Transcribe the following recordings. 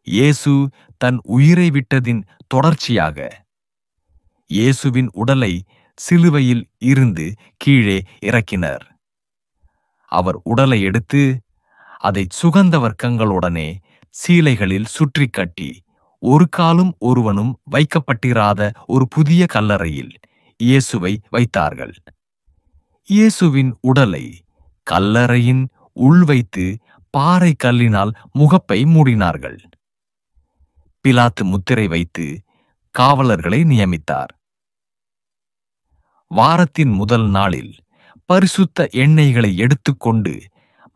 இயேசு தன் உயிரை விட்டதின் தொடர்ச்சியாக. இயேசுவின் உடலை சிலுவையில் இருந்து கீழே இறக்கினர். அவர் உடலை எடுத்து அதை சுகந்த வர்க்கங்களுடனே சீலைகளில் சுற்றி கட்டி ஒரு காலும் ஒருவனும் வைக்கப்பட்டிராத ஒரு புதிய கல்லறையில் இயேசுவை வைத்தார்கள். இயேசுவின் உடலை கல்லறையின் உள் வைத்து பாறை கல்லினால் முகப்பை மூடினார்கள். பிலாத்து முத்திரை வைத்து காவலர்களை நியமித்தார். வாரத்தின் முதல் நாளில் பரிசுத்த எண்ணெய்களை எடுத்துக்கொண்டு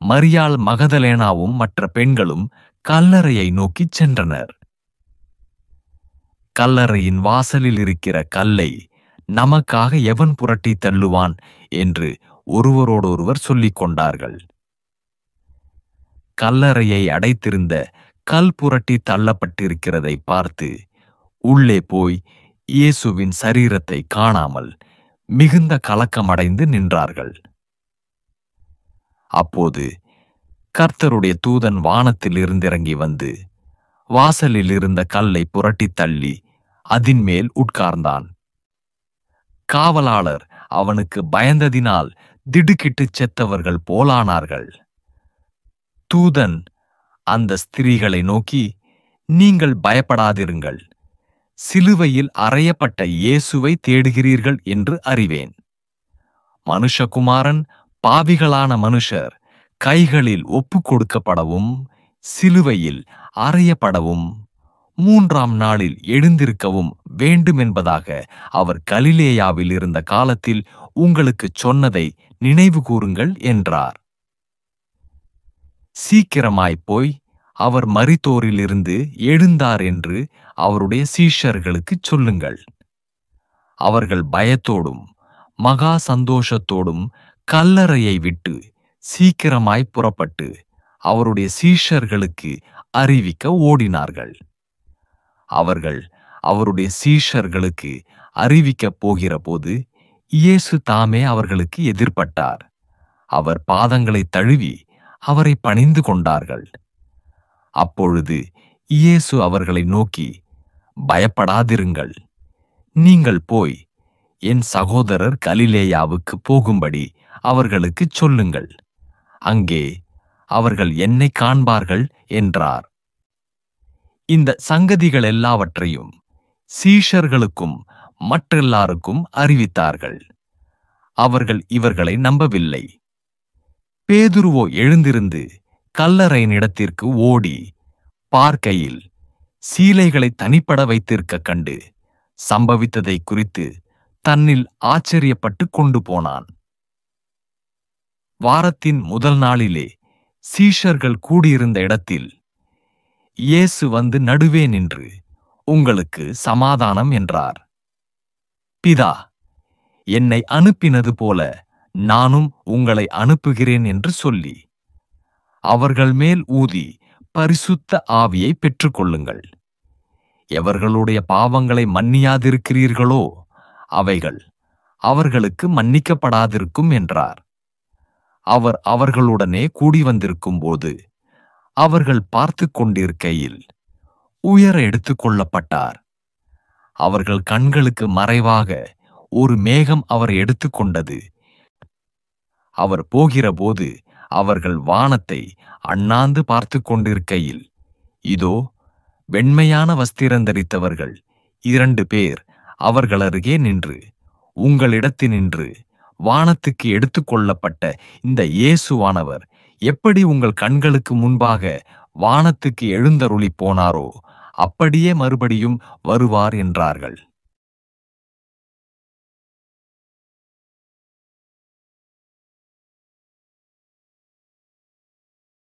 மரியாள் மகதலேனாவும் மற்ற பெண்களும் கல்லறையை நோக்கிச் சென்றனர். கல்லறையின் வாசலில் இருக்கிற கல்லை நமக்காக எவன் புரட்டி தள்ளுவான் என்று ஒருவரோடொருவர் சொல்லிக் கொண்டார்கள். கல்லறையை அடைத்திருந்த கல் புரட்டி தள்ளப்பட்டிருக்கிறதை பார்த்து உள்ளே போய் இயேசுவின் சரீரத்தை காணாமல் மிகுந்த கலக்கமடைந்து நின்றார்கள். அப்போது கர்த்தருடைய தூதன் வானத்தில் இருந்திறங்கி வந்து வாசலில் இருந்த கல்லை புரட்டி தள்ளி அதின் மேல் உட்கார்ந்தான். காவலாளர் அவனுக்கு பயந்ததினால் திடுக்கிட்டுச் செத்தவர்கள் போலானார்கள். தூதன் அந்த ஸ்திரீகளை நோக்கி, நீங்கள் பயப்படாதிருங்கள். சிலுவையில் அறையப்பட்ட இயேசுவை தேடுகிறீர்கள் என்று அறிவேன். மனுஷகுமாரன் பாவிகளான மனுஷர் கைகளில் ஒப்பு கொடுக்கப்படவும் சிலுவையில் அறையப்படவும் 3ஆம் நாளில் எழுந்திருக்கவும் வேண்டுமென்பதாக அவர் கலிலேயாவில் இருந்த காலத்தில் உங்களுக்குச் சொன்னதை நினைவு கூறுங்கள் என்றார். சீக்கிரமாய்ப் போய் அவர் மரித்தோரிலிருந்து எழுந்தார் என்று அவருடைய சீஷர்களுக்குச் சொல்லுங்கள். அவர்கள் பயத்தோடும் மகா சந்தோஷத்தோடும் கல்லறையை விட்டு சீக்கிரமாய் புறப்பட்டு அவருடைய சீஷர்களுக்கு அறிவிக்க ஓடினார்கள். அவர்கள் அவருடைய சீஷர்களுக்கு அறிவிக்கப் போகிறபோது இயேசு தாமே அவர்களுக்கு எதிர்ப்பட்டார். அவர் பாதங்களை தழுவி அவரை பணிந்து கொண்டார்கள். அப்பொழுது இயேசு அவர்களை நோக்கி, பயப்படாதிருங்கள். நீங்கள் போய் என் சகோதரர் கலிலேயாவுக்கு போகும்படி அவர்களுக்குச் சொல்லுங்கள். அங்கே அவர்கள் என்னை காண்பார்கள் என்றார். இந்த சங்கதிகள் எல்லாவற்றையும் சீஷர்களுக்கும் மற்றெல்லாருக்கும் அறிவித்தார்கள். அவர்கள் இவர்களை நம்பவில்லை. பேதுருவோ எழுந்திருந்து கல்லறையினிடத்திற்கு ஓடி பார்க்கையில் சீலைகளை தனிப்பட வைத்திருக்க கண்டு சம்பவித்ததை குறித்து தன்னில் ஆச்சரியப்பட்டு கொண்டு போனான். வாரத்தின் முதல் நாளிலே சீஷர்கள் கூடியிருந்த இடத்தில் இயேசு வந்து நடுவே நின்று, உங்களுக்கு சமாதானம் என்றார். பிதா என்னை அனுப்பினது போல நானும் உங்களை அனுப்புகிறேன் என்று சொல்லி அவர்கள் மேல் ஊதி பரிசுத்த ஆவியை பெற்றுக்கொள்ளுங்கள். எவர்களுடைய பாவங்களை மன்னியாதிருக்கிறீர்களோ அவைகள் அவர்களுக்கு மன்னிக்கப்படாதிருக்கும் என்றார். அவர் அவர்களுடனே கூடி வந்திருக்கும் போது அவர்கள் பார்த்து கொண்டிருக்கையில் உயர எடுத்துக் கொள்ளப்பட்டார். அவர்கள் கண்களுக்கு மறைவாக ஒரு மேகம் அவர் எடுத்துக்கொண்டது. அவர் போகிறபோது அவர்கள் வானத்தை அண்ணாந்து பார்த்து கொண்டிருக்கையில் இதோ வெண்மையான வஸ்திரந்தரித்தவர்கள் 2 பேர் அவர்கள் அருகே நின்று, உங்களிடத்தினின்று வானத்துக்கு எடுத்துக்கொள்ளப்பட்ட இந்த இயேசுவானவர் எப்படி உங்கள் கண்களுக்கு முன்பாக வானத்துக்கு எழுந்தருளி போனாரோ அப்படியே மறுபடியும் வருவார் என்றார்கள்.